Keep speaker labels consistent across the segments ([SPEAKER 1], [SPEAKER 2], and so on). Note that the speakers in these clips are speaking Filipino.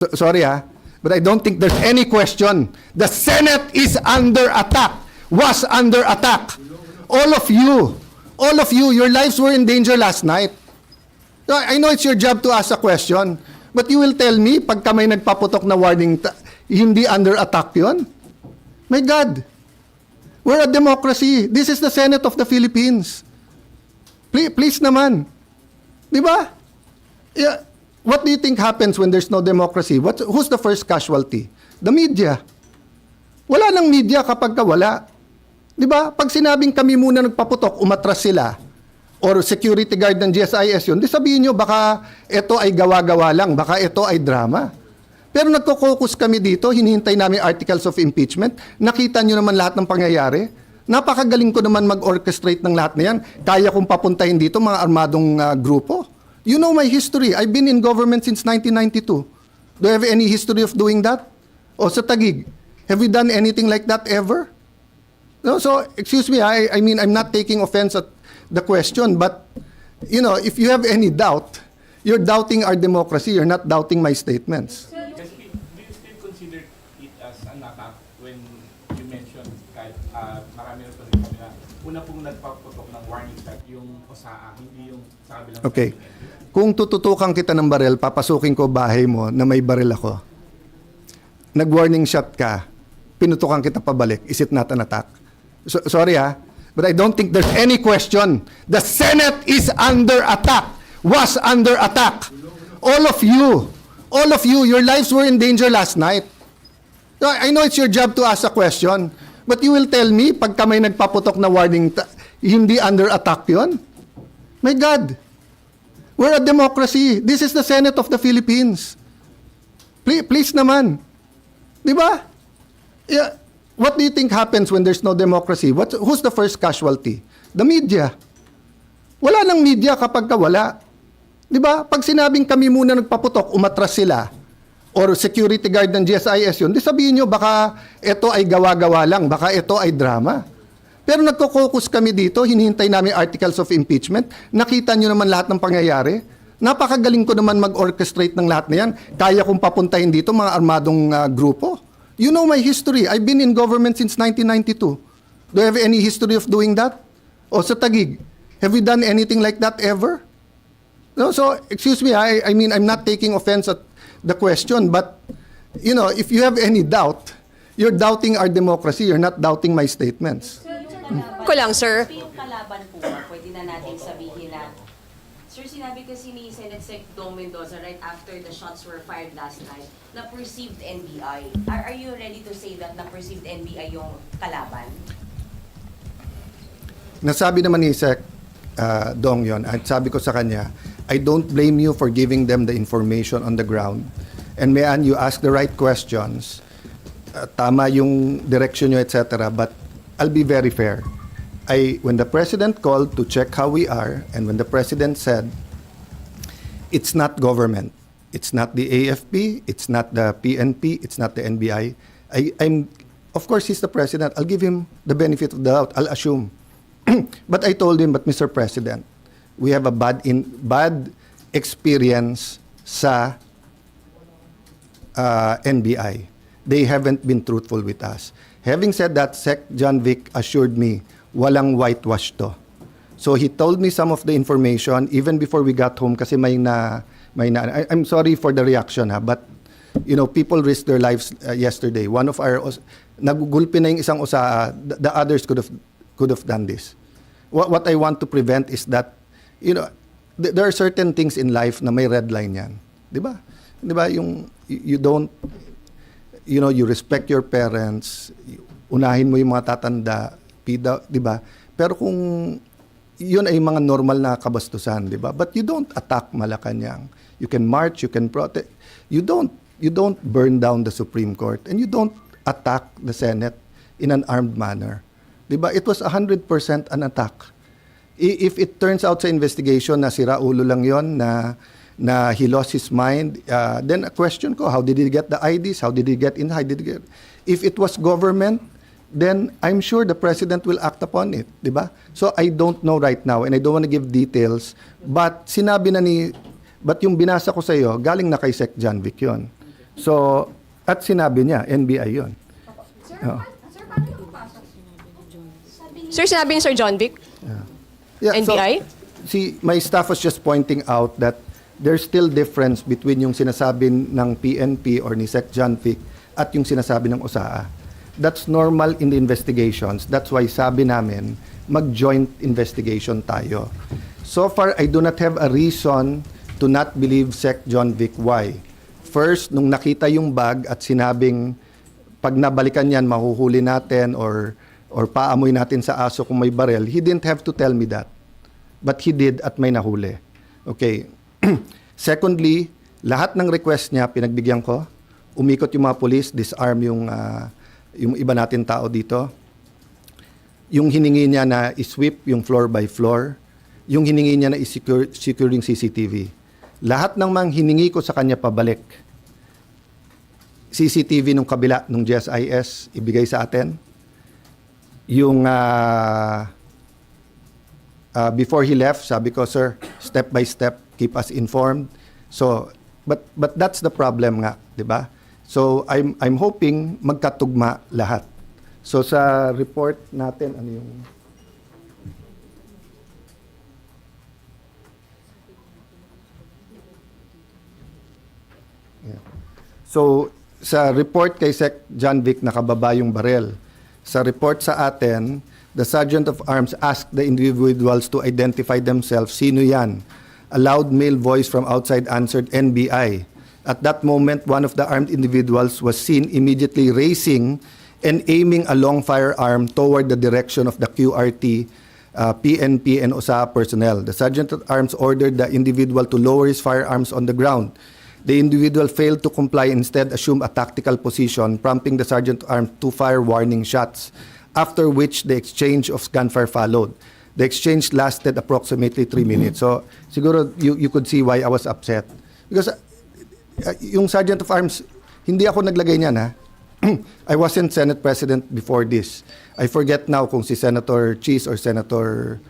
[SPEAKER 1] Sorry but I don't think there's any question. The Senate is under attack, was under attack. All of you, your lives were in danger last night. So, I know it's your job to ask a question, but you will tell me, pagka may nagpaputok na warning, hindi under attack yun? My God, we're a democracy. This is the Senate of the Philippines. Please naman. Di ba? Yeah. What do you think happens when there's no democracy? Who's the first casualty? The media. Wala nang media kapag wala. Di ba? Pag sinabing kami muna nagpaputok, umatras sila, or security guard ng GSIS yun, di sabihin nyo, baka ito ay gawa-gawa lang, baka ito ay drama. Pero nagko-focus kami dito, hinihintay namin articles of impeachment, nakita nyo naman lahat ng pangyayari. Napakagaling ko naman mag-orchestrate ng lahat na yan. Kaya kong papuntahin dito mga armadong grupo. You know my history. I've been in government since 1992. Do you have any history of doing that? O sa Taguig, have we done anything like that ever? No, so, excuse me, I mean, I'm not taking offense at the question, but, you know, if you have any doubt, you're doubting our democracy, you're not doubting my statements.
[SPEAKER 2] Do you still consider it as an attack when you mentioned kahit marami na rin kami na una pong nagpaputok ng warning shot yung OSAA, hindi yung sa kabilang.
[SPEAKER 1] Okay. Kung tututukan kita ng baril, papasukin ko bahay mo na may baril ako. Nag-warning shot ka, pinutukan kita pabalik. Is it not an attack? Sorry but I don't think there's any question. The Senate is under attack, was under attack. All of you, your lives were in danger last night. So, I know it's your job to ask a question, but you will tell me, pagka may nagpaputok na warning, hindi under attack yun? My God. We're a democracy. This is the Senate of the Philippines. Please naman. Di ba? Yeah. What do you think happens when there's no democracy? Who's the first casualty? The media. Wala nang media kapag wala. Di ba? Pag sinabing kami muna nagpaputok, umatras sila, or security guard ng GSIS yun, di sabihin nyo, baka ito ay gawa-gawa lang, baka ito ay drama. Pero nagko-focus kami dito, hinihintay namin articles of impeachment, nakita nyo naman lahat ng pangyayari. Napakagaling ko naman mag-orchestrate ng lahat na yan. Kaya kong papuntahin dito mga armadong grupo. You know my history. I've been in government since 1992. Do you have any history of doing that? O sa Taguig, have we done anything like that ever? No, so, excuse me, I mean, I'm not taking offense at the question, but, you know, if you have any doubt, you're doubting our democracy, you're not doubting my statements.
[SPEAKER 3] Ko lang, sir.
[SPEAKER 4] Yung kalaban po, pwede na natin sabihin na, sir, sinabi kasi ni Senate Sec Dong Mendoza right after the shots were fired last night, na perceived NBI. Are you ready to say that na perceived NBI yung kalaban?
[SPEAKER 1] Nasabi naman ni Sec Dong yon, at sabi ko sa kanya, I don't blame you for giving them the information on the ground. And mayan, you ask the right questions, tama yung direction nyo, etc. But I'll be very fair. When the President called to check how we are, and when the President said, it's not government, it's not the AFP, it's not the PNP, it's not the NBI, of course, he's the President. I'll give him the benefit of the doubt. I'll assume. But I told him, but Mr. President, we have a bad experience sa NBI. They haven't been truthful with us. Having said that, Sec John Vic assured me, walang whitewash to. So he told me some of the information even before we got home kasi I'm sorry for the reaction but you know, people risked their lives yesterday. One of our nagugulpi na yung isang OSAA, the others could have done this. What I want to prevent is that, you know, there are certain things in life na may red line yan. Di ba? Di ba? You don't, you know, you respect your parents, unahin mo yung mga tatanda, di ba? Pero kung yun ay mga normal na kabastusan, di ba? But you don't attack Malacanang. You can march, you can protest. You don't burn down the Supreme Court, and you don't attack the Senate in an armed manner. Di ba? It was 100% an attack. If it turns out sa investigation na sira ulo lang yon, na he lost his mind, then a question ko, how did he get the IDs? How did he get in? How did he get? If it was government, then I'm sure the President will act upon it, di ba? So I don't know right now, and I don't want to give details, but sinabi na but yung binasa ko sa iyo, galing na kay Sec John Vic yun. So, at sinabi niya, NBI yun. Oo.
[SPEAKER 3] Sir, sinabi ni Sir John Vic?
[SPEAKER 1] Yeah,
[SPEAKER 3] NBI?
[SPEAKER 1] So, my staff was just pointing out that there's still difference between yung sinasabi ng PNP or ni Sec. John Vic at yung sinasabi ng OSAA. That's normal in the investigations. That's why sabi namin, mag-joint investigation tayo. So far, I do not have a reason to not believe Sec. John Vic. Why? First, nung nakita yung bag at sinabing, pag nabalikan yan, mahuhuli natin or paamoy natin sa aso kung may barel, he didn't have to tell me that. But he did at may nahuli. Okay. Secondly, lahat ng request niya, pinagbigyan ko. Umikot yung mga police, disarm yung iba natin tao dito. Yung hiningi niya na i-sweep yung floor by floor. Yung hiningi niya na i-secure yung CCTV. Lahat ng mga hiningi ko sa kanya pabalik. CCTV nung kabila, nung GSIS, ibigay sa atin. Yung before he left, sabi ko, sir, step by step, keep us informed. So, but that's the problem nga, 'di ba? So, I'm hoping magkatugma lahat. So sa report natin, ano yung Yeah. So, sa report kay Sec. John Vic, nakababa yung barel. Sa report sa atin, the Sergeant of Arms asked the individuals to identify themselves. Sino yan? A loud male voice from outside answered, NBI. At that moment, one of the armed individuals was seen immediately raising and aiming a long firearm toward the direction of the QRT, PNP, and OSAA personnel. The Sergeant at Arms ordered the individual to lower his firearms on the ground. The individual failed to comply, instead assumed a tactical position, prompting the Sergeant at Arms to fire warning shots, after which the exchange of gunfire followed. The exchange lasted approximately 3 minutes. So, siguro you could see why I was upset. Because yung Sergeant of Arms, hindi ako naglagay niyan, ha? I wasn't Senate President before this. I forget now kung si Senator Cheese or Senator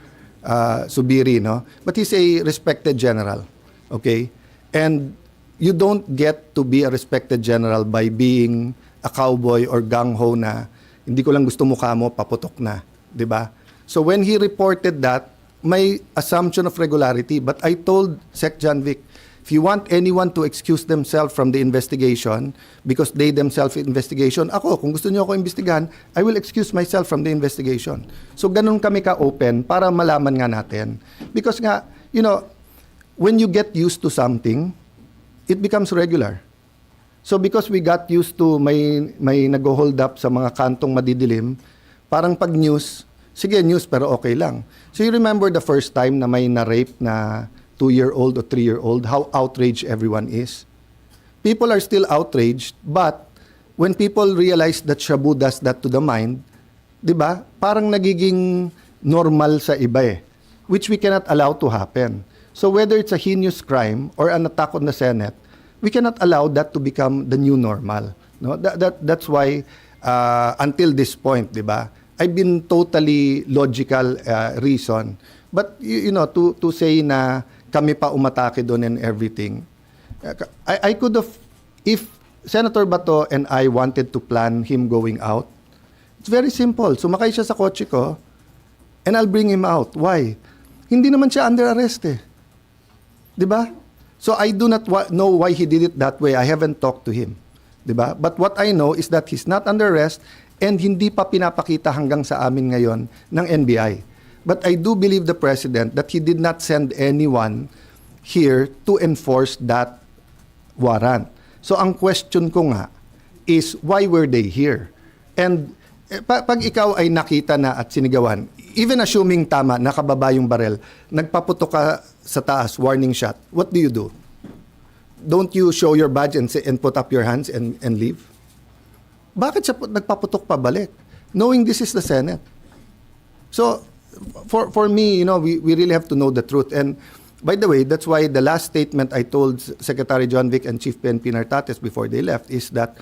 [SPEAKER 1] Subiri, no? But he's a respected general, okay? And you don't get to be a respected general by being a cowboy or gung-ho na hindi ko lang gusto mukha mo, paputok na, 'di ba? So when he reported that, may assumption of regularity, but I told Sec. John Vic, if you want anyone to excuse themselves from the investigation because they themselves investigation, ako, kung gusto niyo ako imbestigahan, I will excuse myself from the investigation. So ganun kami ka-open para malaman nga natin. Because nga, you know, when you get used to something, it becomes regular. So because we got used to may nag-hold up sa mga kantong madidilim, parang pag news, sige news pero okay lang. So you remember the first time na may na-rape na 2-year-old or 3-year-old, how outraged everyone is? People are still outraged, but when people realize that Shabu does that to the mind, di ba? Parang nagiging normal sa iba eh, which we cannot allow to happen. So whether it's a heinous crime or an attack on the Senate, we cannot allow that to become the new normal. No, that's why until this point, di ba? I've been totally logical reason, but you know, to say na kami pa umatake doon and everything, I could have, if Senator Bato and I wanted to plan him going out, it's very simple. Sumakay siya sa kotse ko and I'll bring him out. Why? Hindi naman siya under arrest eh. Di ba? So I do not know why he did it that way. I haven't talked to him. Di ba? But what I know is that he's not under arrest and hindi pa pinapakita hanggang sa amin ngayon ng NBI. But I do believe the President that he did not send anyone here to enforce that warrant. So ang question ko nga is, why were they here? And pag ikaw ay nakita na at sinigawan, even assuming tama, nakababa yung barel, nagpaputok ka sa taas, warning shot, what do you do? Don't you show your badge and put up your hands and leave? Bakit siya nagpaputok pabalik? Knowing this is the Senate. So, for me, you know, we really have to know the truth. And by the way, that's why the last statement I told Secretary John Vic and Chief PNP Nartates before they left is that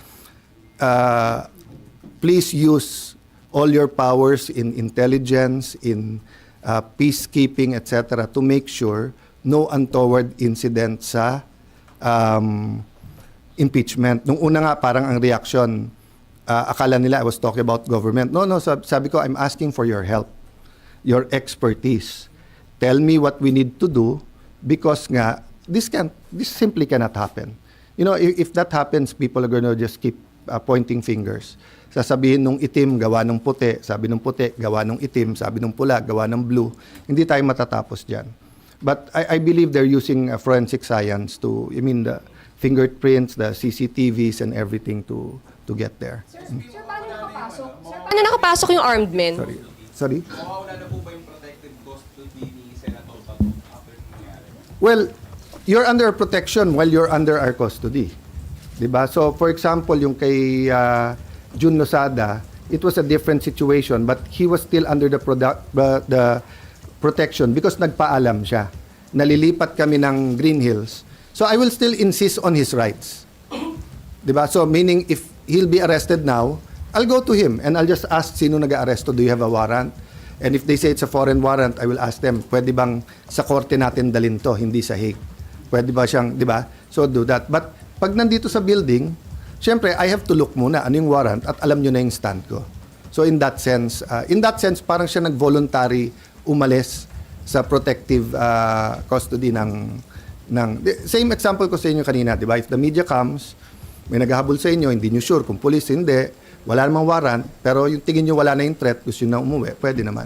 [SPEAKER 1] please use all your powers in intelligence, in peacekeeping, etc., to make sure no untoward incident sa impeachment. Nung una nga, parang ang reaction, akala nila I was talking about government. No, sabi ko, I'm asking for your help, your expertise. Tell me what we need to do because nga, this simply cannot happen. You know, if that happens, people are gonna just keep pointing fingers. Sasabihin nung itim, gawa ng puti. Sabi nung puti, gawa ng itim. Sabi nung pula, gawa ng blue. Hindi tayo matatapos dyan. But I believe they're using forensic science to, the fingerprints, the CCTVs and everything to get there.
[SPEAKER 3] Sir, paano nakapasok? Sir, paano nakapasok yung armed men?
[SPEAKER 1] Sorry?
[SPEAKER 2] Mawawala na po ba yung protected custody ni Senator Bato after nangyari?
[SPEAKER 1] Well, you're under protection while you're under our custody. 'Di ba? So, for example, yung kay Jun Losada, it was a different situation but he was still under the protection because nagpaalam siya. Nalilipat kami ng Green Hills. So, I will still insist on his rights. 'Di ba? So, meaning if he'll be arrested now, I'll go to him and I'll just ask sino nag-aaresto, do you have a warrant? And if they say it's a foreign warrant, I will ask them, pwede bang sa korte natin dalhin to, hindi sa Hague? Pwede ba siyang, 'di ba? So do that. But pag nandito sa building, syempre I have to look muna ano yung warrant at alam niyo na yung stand ko. So in that sense, parang siya nag-voluntary umalis sa protective custody ng same example ko sa inyo kanina, 'di ba? If the media comes, may naghahabol sa inyo, hindi nyo sure kung police, hindi, wala namang warrant, pero yung tingin nyo wala na yung threat, gusto nyo na umuwi, pwede naman.